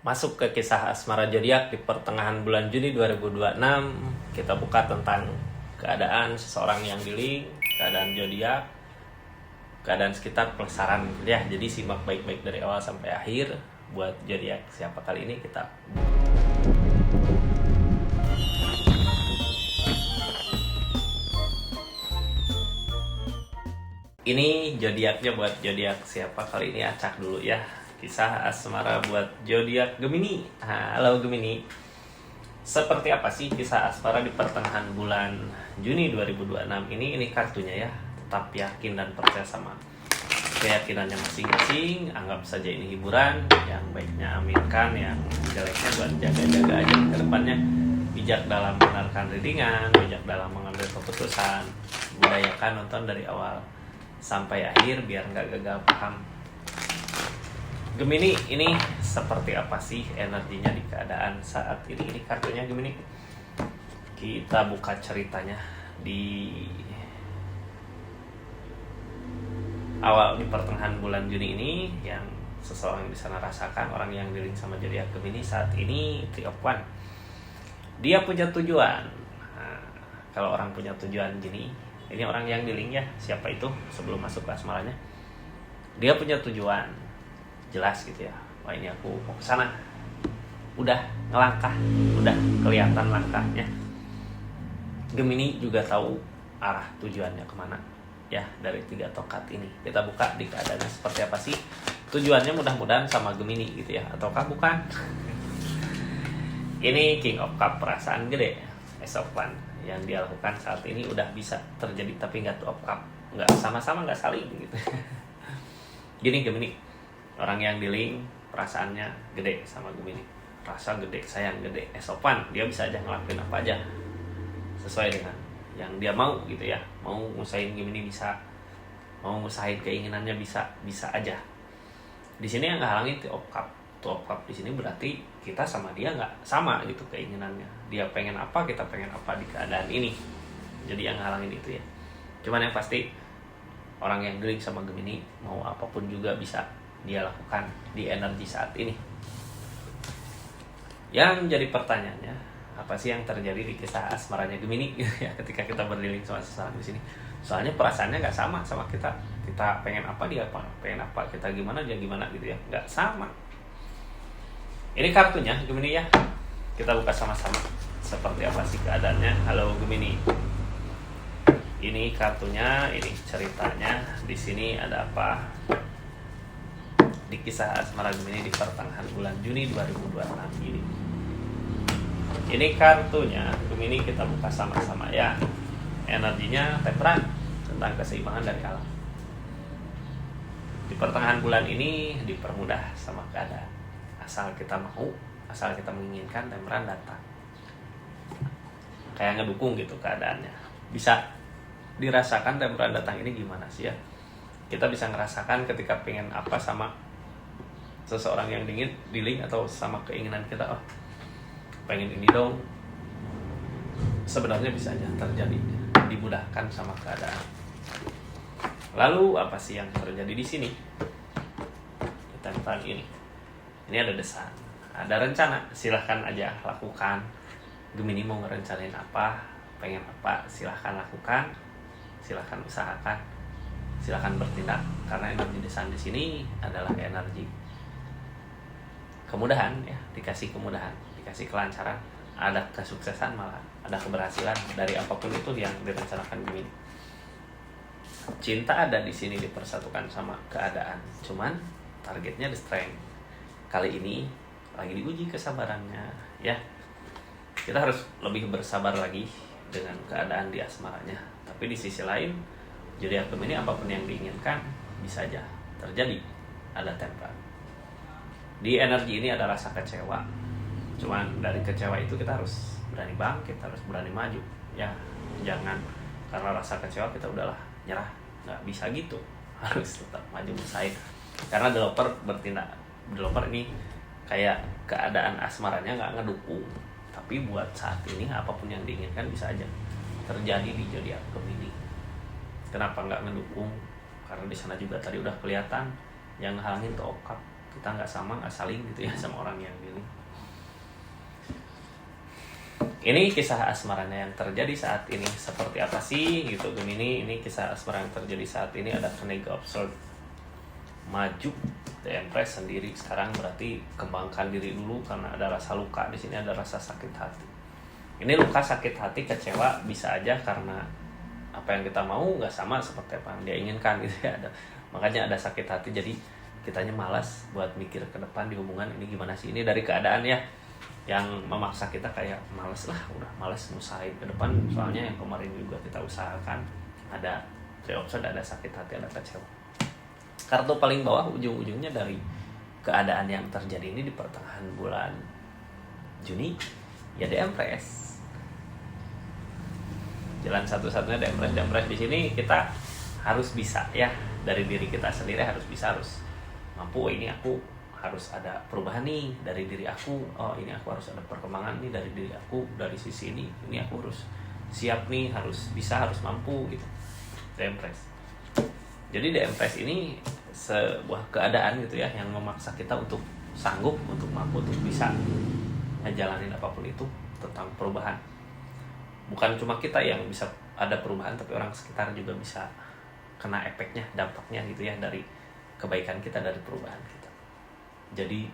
Masuk ke kisah asmara zodiak di pertengahan bulan Juni 2026. Kita buka tentang keadaan seseorang yang di link, keadaan zodiak, keadaan sekitar plus saran ya. Jadi simak baik-baik dari awal sampai akhir. Buat zodiak siapa kali ini kita ini zodiaknya. Buat zodiak siapa kali ini acak dulu ya. Kisah asmara buat zodiak Gemini. Halo Gemini. Seperti apa sih kisah asmara di pertengahan bulan Juni 2026 ini? Ini kartunya ya. Tetap yakin dan percaya sama keyakinannya masing-masing. Anggap saja ini hiburan. Yang baiknya aminkan, yang jeleknya buat jaga-jaga aja ke depannya. Bijak dalam mendengarkan readingan, bijak dalam mengambil keputusan. Budayakan nonton dari awal sampai akhir biar nggak gagal paham. Gemini, ini seperti apa sih energinya di keadaan saat ini? Ini kartunya Gemini. Kita buka ceritanya di awal, di pertengahan bulan Juni ini, yang seseorang di sana rasakan, orang yang di-link sama zodiak Gemini saat ini, Three of Wands. Dia punya tujuan. Nah, kalau orang punya tujuan gini, ini orang yang di-link ya, siapa itu sebelum masuk ke asmaranya. Dia punya tujuan jelas gitu ya. Wah, ini aku mau ke sana. Udah ngelangkah, udah kelihatan langkahnya. Gemini juga tahu arah tujuannya kemana ya dari 3 tongkat ini. Kita buka di keadaannya seperti apa sih tujuannya, mudah-mudahan sama Gemini gitu ya, ataukah bukan. Ini King of Cup, perasaan gede, Ace of Wands. Yang dia lakukan saat ini udah bisa terjadi, tapi nggak Two of Cup, nggak sama-sama, nggak saling gitu. Gini Gemini, orang yang di link perasaannya gede sama Gemini, rasa gede, sayang gede, Ace of Wands. Dia bisa aja ngelakuin apa aja sesuai dengan yang dia mau gitu ya. Mau ngusahain Gemini bisa, mau ngusahain keinginannya bisa aja. Di sini yang ngehalangin Two of Cup. Two of Cup di sini berarti kita sama dia nggak sama gitu keinginannya. Dia pengen apa, kita pengen apa di keadaan ini. Jadi yang ngehalangin itu ya. Cuman yang pasti orang yang di link sama Gemini mau apapun juga bisa dia lakukan di energi saat ini. Yang jadi pertanyaannya, apa sih yang terjadi di kisah asmaranya Gemini ya ketika kita berdilink sama seseorang di sini? Soalnya perasaannya nggak sama kita. Kita pengen apa, dia apa, pengen apa, kita gimana, dia gimana gitu ya, nggak sama. Ini kartunya Gemini ya. Kita buka sama-sama. Seperti apa sih keadaannya? Halo Gemini. Ini kartunya, ini ceritanya. Di sini ada apa? Di kisah asmara Gemini di pertengahan bulan Juni 2026 ini. Ini kartunya Gemini, kita buka sama-sama ya. Energinya Temperance, tentang keseimbangan dari alam. Di pertengahan bulan ini dipermudah sama keadaan. Asal kita mau, asal kita menginginkan, Temperance datang. Kayak ngedukung gitu keadaannya. Bisa dirasakan Temperance datang ini gimana sih ya? Kita bisa ngerasakan ketika pengen apa sama seseorang yang dingin di link, atau sama keinginan kita, oh pengen ini dong, sebenarnya bisa aja terjadi, dimudahkan sama keadaan. Lalu apa sih yang terjadi di sini? Tentang ini ada desain, ada rencana, silahkan aja lakukan. Gemini mau ngerencanain apa, pengen apa, silahkan lakukan, silahkan usahakan, silahkan bertindak, karena energi desain di sini adalah energi kemudahan ya, dikasih kemudahan, dikasih kelancaran, ada kesuksesan, malah ada keberhasilan dari apapun itu yang direncanakan Gemini. Cinta ada di sini dipersatukan sama keadaan, cuman targetnya the strength. Kali ini lagi diuji kesabarannya ya. Kita harus lebih bersabar lagi dengan keadaan di asmaranya. Tapi di sisi lain, zodiak Gemini apapun yang diinginkan bisa aja terjadi. Ada Temperance. Di energi ini ada rasa kecewa. Cuman dari kecewa itu kita harus berani bangkit, harus berani maju. Ya, jangan karena rasa kecewa kita udahlah nyerah. Nggak bisa gitu. Harus tetap maju bersaing. Karena developer bertindak. Developer ini kayak keadaan asmaranya nggak ngedukung. Tapi buat saat ini apapun yang diinginkan bisa aja terjadi di zodiak Gemini. Kenapa nggak ngedukung? Karena di sana juga tadi udah kelihatan yang halangin Two of Cup. kita nggak sama, nggak saling gitu ya sama orang yang pilih. Ini kisah asmaranya yang terjadi saat ini seperti apa sih gitu Gemini. Ini kisah asmara yang terjadi saat ini. Ada Knage of Swords maju, The Empress sendiri. Sekarang berarti kembangkan diri dulu karena ada rasa luka di sini, ada rasa sakit hati. Ini luka sakit hati, kecewa bisa aja karena apa yang kita mau nggak sama seperti apa yang dia inginkan gitu ya. Makanya ada sakit hati, jadi kitanya malas buat mikir ke depan di hubungan ini gimana sih. Ini dari keadaan ya yang memaksa kita kayak males lah, udah males ngusahain ke depan. Soalnya yang kemarin juga kita usahakan, ada Three-of-Swords, ada sakit hati, ada kecewa. Kartu paling bawah ujung-ujungnya dari keadaan yang terjadi ini di pertengahan bulan Juni ya The Empress. Jalan satu-satunya The Empress. The Empress di sini kita harus bisa ya, dari diri kita sendiri harus bisa, harus mampu. Ini aku harus ada perubahan nih dari diri aku. Oh ini aku harus ada perkembangan nih dari diri aku, dari sisi ini aku harus siap nih, harus bisa, harus mampu gitu. The Empress. Jadi The Empress ini sebuah keadaan gitu ya yang memaksa kita untuk sanggup, untuk mampu, untuk bisa ngejalanin apapun itu tentang perubahan. Bukan cuma kita yang bisa ada perubahan, tapi orang sekitar juga bisa kena efeknya, dampaknya gitu ya dari kebaikan kita, dari perubahan kita. Jadi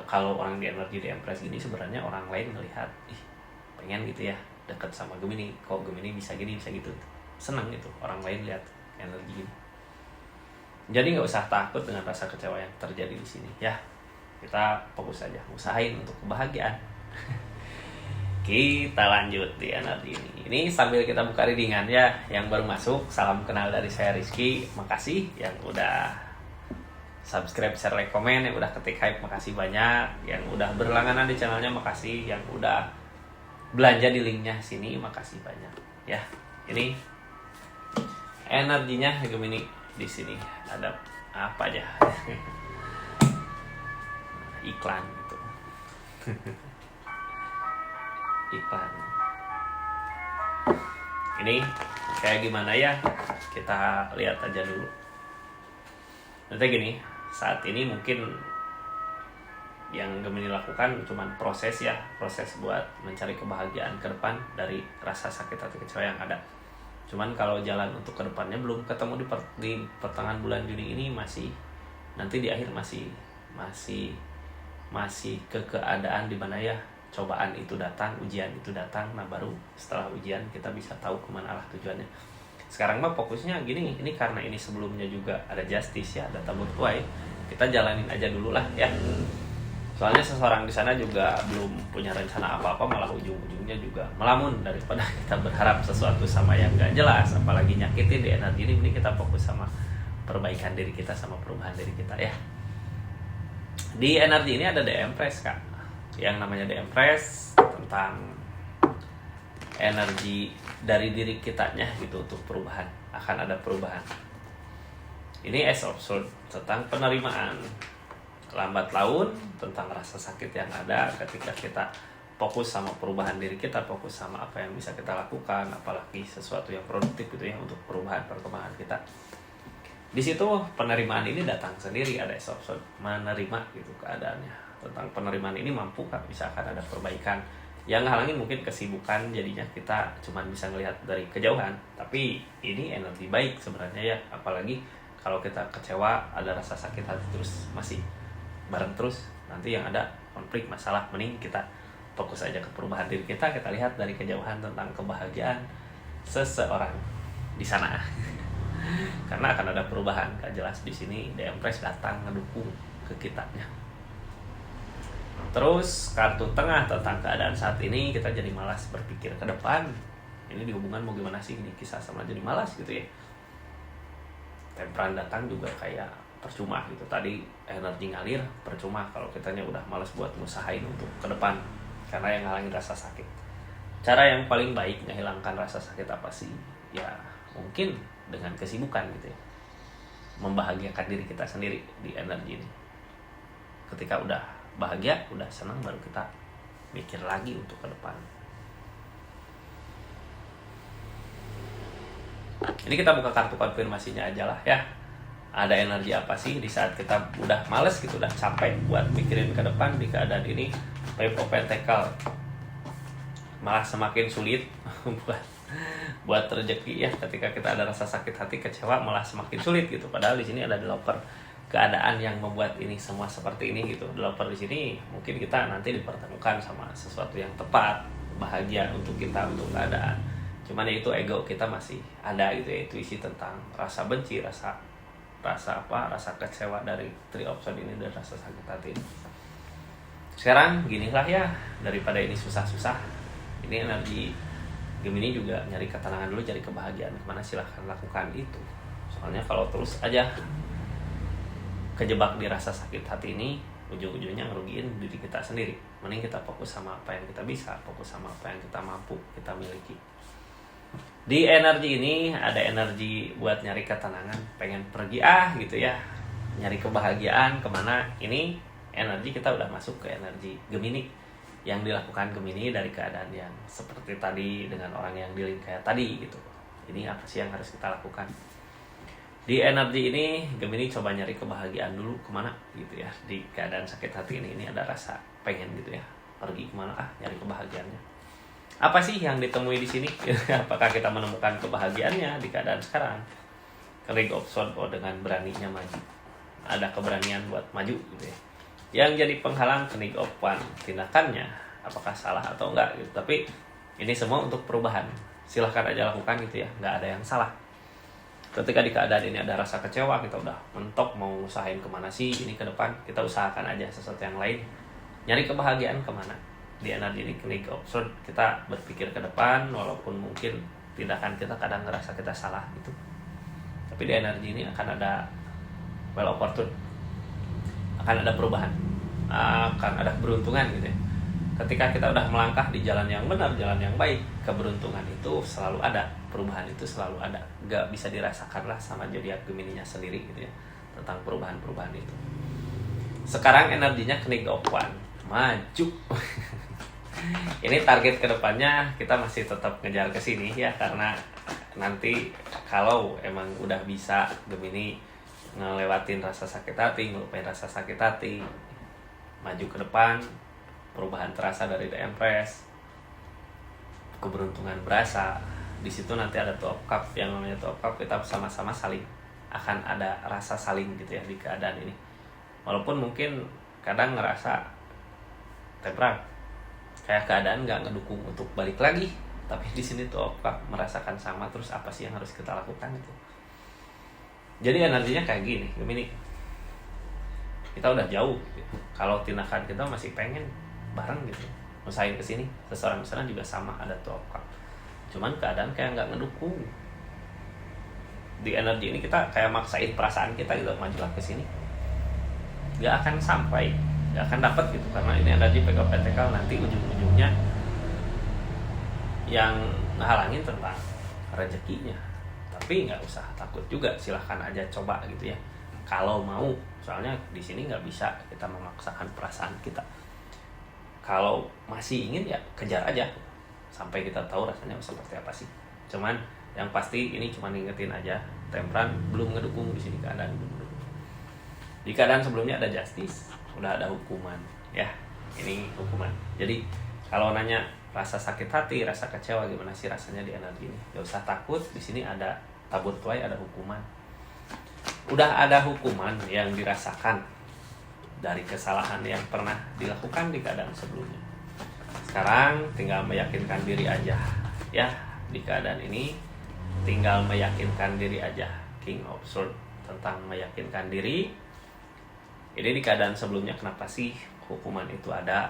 kalau orang di energi The Empress gini, sebenarnya orang lain melihat, ih pengen gitu ya deket sama Gemini, kok Gemini bisa gini, bisa gitu, seneng gitu orang lain lihat energi ini. Jadi nggak usah takut dengan rasa kecewa yang terjadi di sini ya. Kita fokus aja, usahain untuk kebahagiaan. Kita lanjut di energi ini. Ini sambil kita buka readingan ya. Yang baru masuk, salam kenal dari saya Rizky. Makasih yang udah subscribe, share, like, komen, yang udah ketik hype, makasih banyak. Yang udah berlangganan di channelnya, makasih. Yang udah belanja di linknya sini, makasih banyak ya. Ini energinya Gemini di sini. Ada apa aja? Iklan gitu. Iklan. Ini kayak gimana ya? Kita lihat aja dulu. Nanti gini, saat ini mungkin yang Gemini lakukan cuman proses ya, proses buat mencari kebahagiaan ke depan dari rasa sakit hati kecewa yang ada. Cuman kalau jalan untuk ke depannya belum ketemu di pertengahan bulan Juni ini, masih nanti di akhir masih ke keadaan di mana ya cobaan itu datang, ujian itu datang. Nah baru setelah ujian kita bisa tahu kemana arah tujuannya. Sekarang mah fokusnya gini, ini karena ini sebelumnya juga ada justice ya, ada tabur tuai, kita jalanin aja dulu lah ya. Soalnya seseorang di sana juga belum punya rencana apa-apa, malah ujung-ujungnya juga melamun. Daripada kita berharap sesuatu sama yang gak jelas, apalagi nyakitin di energi ini, kita fokus sama perbaikan diri kita, sama perubahan diri kita ya. Di energi ini ada The Empress Kak. Yang namanya The Empress tentang energi dari diri kitanya gitu, untuk perubahan, akan ada perubahan. Ini Ace of Swords tentang penerimaan, lambat laun, tentang rasa sakit yang ada ketika kita fokus sama perubahan diri kita, fokus sama apa yang bisa kita lakukan, apalagi sesuatu yang produktif gitu ya untuk perubahan perkembangan kita. Di situ penerimaan ini datang sendiri, ada Ace of Swords, menerima gitu keadaannya. Tentang penerimaan ini mampu Kak, bisa akan ada perbaikan. Yang halangin mungkin kesibukan, jadinya kita cuma bisa ngelihat dari kejauhan. Tapi ini energi baik sebenarnya ya, apalagi kalau kita kecewa, ada rasa sakit hati terus, masih bareng terus, nanti yang ada konflik, masalah. Mending kita fokus aja ke perubahan diri kita lihat dari kejauhan tentang kebahagiaan seseorang di sana. Karena akan ada perubahan, gak jelas di sini. The Empress datang ngedukung ke kitanya. Terus kartu tengah tentang keadaan saat ini, kita jadi malas berpikir ke depan. Ini di hubungan mau gimana sih, ini kisah sama jadi malas gitu ya. Temperan datang juga kayak percuma gitu. Tadi energi ngalir, percuma kalau kitanya udah malas buat ngusahain untuk ke depan karena yang ngalangin rasa sakit. Cara yang paling baik menghilangkan rasa sakit apa sih? Ya mungkin dengan kesibukan gitu ya, membahagiakan diri kita sendiri di energi ini. Ketika udah bahagia, udah senang, baru kita mikir lagi untuk ke depan. Ini kita buka kartu konfirmasinya aja lah ya. ada energi apa sih di saat kita udah males gitu, udah capek buat mikirin ke depan di keadaan ini. Five of Pentacle malah semakin sulit buat rezeki ya. Ketika kita ada rasa sakit hati, kecewa, malah semakin sulit gitu. Padahal di sini ada developer, keadaan yang membuat ini semua seperti ini gitu. Developer di sini mungkin kita nanti dipertemukan sama sesuatu yang tepat, bahagia untuk kita, untuk keadaan. Cuman ya itu ego kita masih ada gitu ya, intuisi tentang rasa benci, rasa kecewa dari Three of Swords ini, dan rasa sakit hati ini. Sekarang ginilah ya, daripada ini susah-susah, ini energi Gemini juga nyari ketenangan dulu, cari kebahagiaan kemana, silahkan lakukan itu. Soalnya kalau terus aja kejebak di rasa sakit hati ini, ujung-ujungnya ngerugiin diri kita sendiri. Mending kita fokus sama apa yang kita bisa, fokus sama apa yang kita mampu, kita miliki. Di energi ini ada energi buat nyari ketenangan, pengen pergi gitu ya, nyari kebahagiaan kemana. Ini energi kita udah masuk ke energi Gemini. Yang dilakukan Gemini dari keadaan yang seperti tadi dengan orang yang dealing kayak tadi gitu. Ini apa sih yang harus kita lakukan? Di energi ini Gemini coba nyari kebahagiaan dulu kemana gitu ya. Di keadaan sakit hati ini ada rasa pengen gitu ya, pergi kemana nyari kebahagiaannya. Apa sih yang ditemui di sini? Apakah kita menemukan kebahagiaannya di keadaan sekarang? King of Swords dengan beraninya maju. Ada keberanian buat maju gitu ya. Yang jadi penghalang King of Wands, tindakannya apakah salah atau enggak gitu. Tapi ini semua untuk perubahan. Silahkan aja lakukan gitu ya, nggak ada yang salah. Ketika di keadaan ini ada rasa kecewa, kita udah mentok mau usahain kemana sih ini ke depan, kita usahakan aja sesuatu yang lain. Nyari kebahagiaan kemana? Di energi ini King of Swords kita berpikir ke depan, walaupun mungkin tindakan kita kadang ngerasa kita salah gitu. Tapi di energi ini akan ada well opportune, akan ada perubahan, akan ada keberuntungan gitu ya. Ketika kita udah melangkah di jalan yang benar, jalan yang baik, keberuntungan itu selalu ada, perubahan itu selalu ada. Gak bisa dirasakan lah sama zodiak Gemininya sendiri gitu ya, tentang perubahan-perubahan itu. Sekarang energinya King of Wands, maju. Ini target kedepannya kita masih tetap ngejar ke sini ya, karena nanti kalau emang udah bisa Gemini ngelewatin rasa sakit hati, ngelupain rasa sakit hati, maju ke depan, perubahan terasa dari The Empress, keberuntungan berasa. Di situ nanti ada Two of Cups, yang namanya Two of Cups kita sama-sama saling, akan ada rasa saling gitu ya di keadaan ini. Walaupun mungkin kadang ngerasa temperan, kayak keadaan nggak ngedukung untuk balik lagi, tapi di sini tuh merasakan sama. Terus apa sih yang harus kita lakukan itu? Jadi energinya kayak gini, Gemini. Kita udah jauh gitu. Kalau tindakan kita masih pengen bareng gitu, usahain kesini. Seseorang misalnya juga sama, ada tuh cuman keadaan kayak nggak ngedukung. Di energi ini kita kayak maksain perasaan kita gitu, majulah kesini, nggak akan sampai, nggak akan dapat gitu. Karena ini energi Pentacle Pentacle, nanti ujung-ujungnya yang ngehalangin tentang rezekinya. Tapi nggak usah takut juga, silahkan aja coba gitu ya, kalau mau. Soalnya di sini nggak bisa kita memaksakan perasaan kita. Kalau masih ingin ya kejar aja sampai kita tahu rasanya seperti apa sih. Cuman yang pasti ini cuma ngingetin aja, temperan belum ngedukung di sini, keadaan belum ngedukung. Di keadaan sebelumnya ada justice, udah ada hukuman ya, ini hukuman. Jadi kalau nanya rasa sakit hati, rasa kecewa, gimana sih rasanya di energi ini, gak usah takut. Di sini ada tabur tuai, ada hukuman. Udah ada hukuman yang dirasakan dari kesalahan yang pernah dilakukan di keadaan sebelumnya. Sekarang tinggal meyakinkan diri aja ya. Di keadaan ini tinggal meyakinkan diri aja. King of Swords tentang meyakinkan diri. Ini di keadaan sebelumnya kenapa sih hukuman itu ada,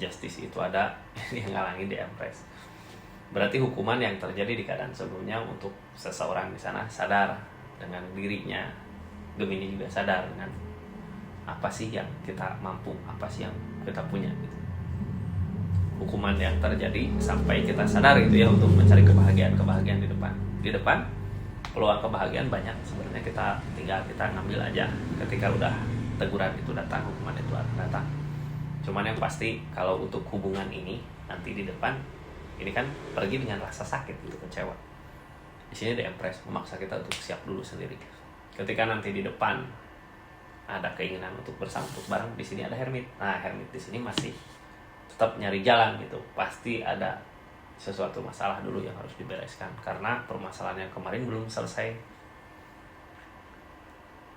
justice itu ada, yang ngalangin di Empress. Berarti hukuman yang terjadi di keadaan sebelumnya untuk seseorang di sana sadar dengan dirinya. Gemini juga sadar dengan apa sih yang kita mampu, apa sih yang kita punya gitu. Hukuman yang terjadi sampai kita sadar gitu ya, untuk mencari kebahagiaan di depan. Di depan peluang kebahagiaan banyak sebenarnya, tinggal kita ngambil aja. Ketika udah teguran itu datang, hukuman itu akan datang. Cuman yang pasti kalau untuk hubungan ini nanti di depan, ini kan pergi dengan rasa sakit gitu, kecewa. Di sini The Empress memaksa kita untuk siap dulu sendiri. ketika nanti di depan ada keinginan untuk bersama, untuk bareng, di sini ada hermit. Nah, hermit di sini masih tetap nyari jalan gitu. Pasti ada sesuatu masalah dulu yang harus dibereskan karena permasalahan yang kemarin belum selesai.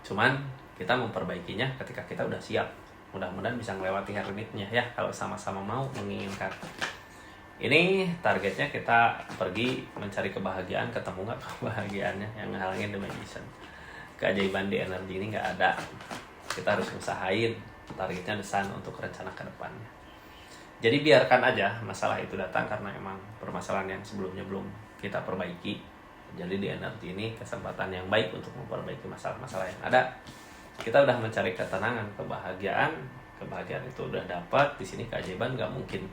Cuman kita memperbaikinya ketika kita udah siap. Mudah-mudahan bisa melewati hermitnya ya, kalau sama-sama mau menginginkan. Ini targetnya kita pergi mencari kebahagiaan, ketemu nggak kebahagiaannya yang ngehalangin The Magician. Keajaiban di energi ini nggak ada. Kita harus usahain, targetnya The Sun untuk rencana ke depannya. Jadi biarkan aja masalah itu datang karena emang permasalahan yang sebelumnya belum kita perbaiki. Jadi di energi ini kesempatan yang baik untuk memperbaiki masalah-masalah yang ada. Kita udah mencari ketenangan, kebahagiaan itu udah dapat. Di sini keajaiban nggak mungkin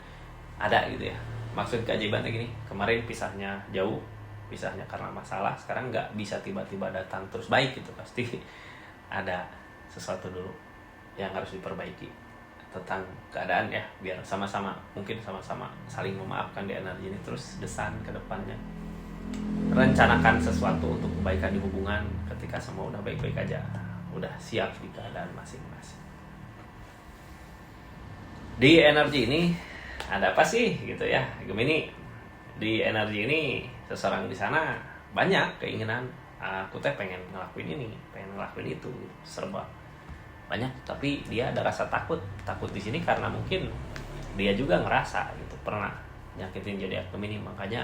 ada gitu ya. Maksud keajaiban gini, kemarin pisahnya jauh, pisahnya karena masalah, sekarang nggak bisa tiba-tiba datang terus baik gitu. Pasti ada sesuatu dulu yang harus diperbaiki tentang keadaan ya, biar sama-sama, mungkin sama-sama saling memaafkan di energi ini. Terus desain ke depannya, rencanakan sesuatu untuk kebaikan di hubungan ketika semua udah baik-baik aja, udah siap di keadaan masing-masing. Di energi ini ada apa sih gitu ya, Gemini? Di energi ini seseorang di sana banyak keinginan, aku teh pengen ngelakuin ini, pengen ngelakuin itu, serba banyak, tapi dia ada rasa takut di sini karena mungkin dia juga ngerasa gitu pernah nyakitin jadi Gemini. Makanya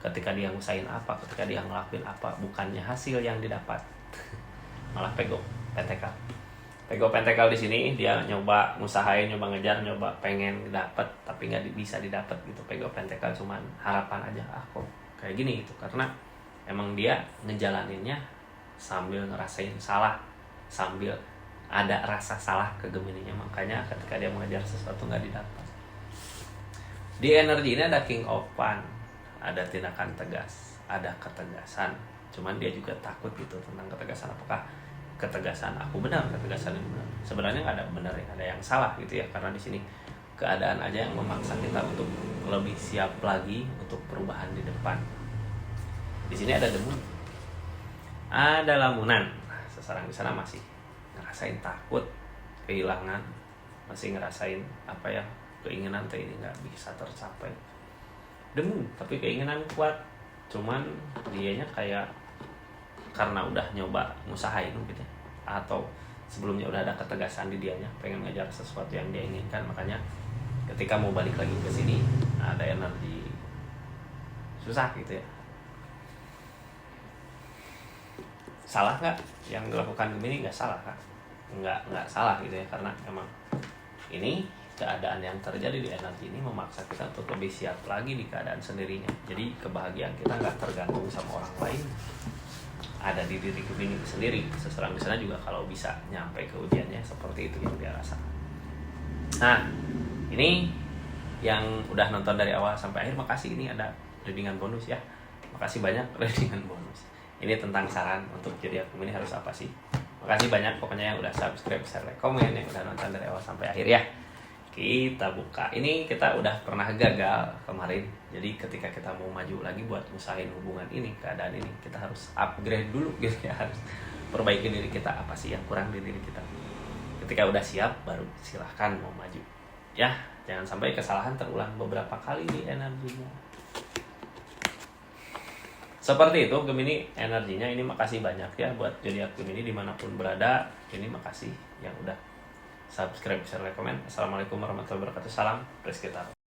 ketika dia ngusain apa, ketika dia ngelakuin apa, bukannya hasil yang didapat malah pego pentakel di sini. Dia nyoba ngusahain, nyoba ngejar, nyoba pengen dapat tapi nggak bisa didapat gitu. Pego pentakel cuman harapan aja, kok kayak gini gitu, karena emang dia ngejalaninnya sambil ngerasain salah, sambil ada rasa salah ke Gemininya. Makanya ketika dia mengejar sesuatu nggak didapat. Di energi ini ada King of Wands, ada tindakan tegas, ada ketegasan. Cuman dia juga takut gitu tentang ketegasan. Apakah ketegasan aku benar, ketegasan yang benar? Sebenarnya nggak ada benar, ada yang salah gitu ya. Karena di sini keadaan aja yang memaksa kita untuk lebih siap lagi untuk perubahan di depan. Di sini ada demun, ada lamunan. Seseorang di sana masih ngerasain takut, kehilangan, masih ngerasain apa ya, keinginan teh ini nggak bisa tercapai. Demun, tapi keinginan kuat. Cuman dianya kayak karena udah nyoba ngusahain gitu ya, atau sebelumnya udah ada ketegasan di dianya, pengen ngejar sesuatu yang dia inginkan. Makanya ketika mau balik lagi ke sini ada energi susah gitu ya. Salah nggak yang dilakukan Gemini? Nggak salah kan? Nggak salah gitu ya, karena emang ini keadaan yang terjadi di energi ini memaksa kita untuk lebih siap lagi di keadaan sendirinya. Jadi kebahagiaan kita nggak tergantung sama orang lain, ada di diri Gemini sendiri. Seseorang di sana juga kalau bisa nyampe ke ujiannya seperti itu yang dia rasa. Nah, ini yang udah nonton dari awal sampai akhir, makasih. Ini ada readingan bonus ya, makasih banyak readingan bonus. Ini tentang saran untuk zodiak Gemini harus apa sih. Makasih banyak pokoknya yang udah subscribe, share, like, komen, yang udah nonton dari awal sampai akhir ya. Kita buka. Ini kita udah pernah gagal kemarin. Jadi ketika kita mau maju lagi buat usahain hubungan ini, keadaan ini, kita harus upgrade dulu gitu ya. Harus perbaiki diri kita, apa sih yang kurang di diri kita. Ketika udah siap baru silahkan mau maju. Ya, jangan sampai kesalahan terulang beberapa kali di energinya. Seperti itu Gemini energinya ini. Makasih banyak ya buat zodiak Gemini dimanapun berada. Ini makasih yang udah subscribe, share, like, komen. Assalamualaikum warahmatullahi wabarakatuh. Salam Rizky Taro.